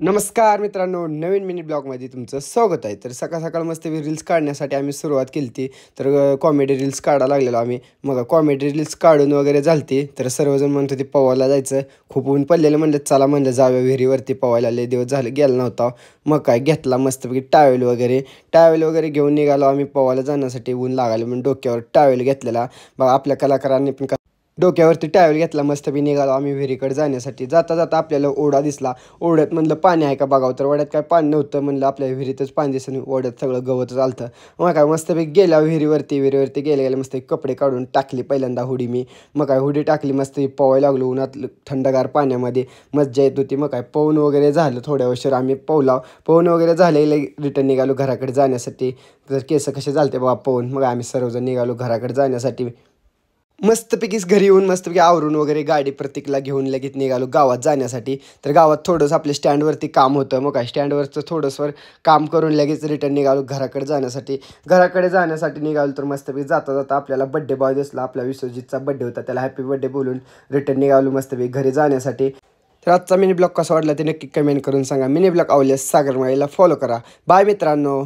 नमस्कार मित्रांनो, नवीन मिनी ब्लॉगमध्ये तुमचं स्वागत आहे. तर सकाळ सकाळ मस्त रील्स काढण्यासाठी आम्ही सुरुवात केली होती. तर कॉमेडी रील्स काढायला लागलेलो आम्ही. मग कॉमेडी रील्स काढून वगैरे झालती. तर सर्वजण म्हणत होते पोहायला जायचं. खूप ऊन पडलेलं, म्हणलं चला म्हणलं जाऊया विहिरीवरती पोहायला. लय दिवस झाले गेला नव्हता. मग काय घेतला मस्तपैकी टावेल वगैरे घेऊन निघालो आम्ही पोहायला जाण्यासाठी. ऊन लागायला म्हणून डोक्यावर टावेल घेतलेला. बघा आपल्या कलाकारांनी पण डोक्यावरती टावेल घेतला, मस्त बी निघालो आम्ही विहिरीकडे जाण्यासाठी. जाता जाता आपल्याला ओढा दिसला. ओढ्यात म्हणलं पाणी आहे का बघावं, तर ओढ्यात काय पाणी नव्हतं. म्हणलं आपल्या विहिरीतच पाणी दिसतं, ओढ्यात सगळं गवत चालतं. मग काय मस्त बी गेला विहिरीवरती गेले मस्त कपडे काढून टाकली पहिल्यांदा हुडी मी. मग काय हुडी टाकली, मस्त पोहायला लागलो उन्हात थंडगार पाण्यामध्ये. मज्जा येत होती. मग काय पोहून वगैरे झालं, थोड्या वर्षावर आम्ही पोहून वगैरे झाले. रिटर्न निघालो घराकडे जाण्यासाठी. तर केस कसे झालते बाबा पोहून. मग आम्ही सर्वजण निघालो घराकडे जाण्यासाठी. मस्तपैकीच घरी येऊन मस्तपैकी आवरून वगैरे गाडी प्रतीकला घेऊन लगेच निघालो गावात जाण्यासाठी. तर गावात थोडंसं आपल्या स्टँडवरती काम होतं. मग काय स्टँडवरचं थोडंसं काम करून लगेच रिटर्न निघालो घराकडे जाण्यासाठी निघालो. तर मस्तपैकी जाता जाता आपल्याला बड्डे बॉय दिसला. आपला विश्वजितचा बड्डे होता, त्याला हॅपी बड्डे बोलून रिटर्न निघालो मस्तपैकी घरी जाण्यासाठी. तर आजचा मिनी ब्लॉग कसा वाटला ते नक्की कमेंट करून सांगा. मिनी ब्लॉग आवडल्यास सागरमाळीला फॉलो करा. बाय मित्रांनो.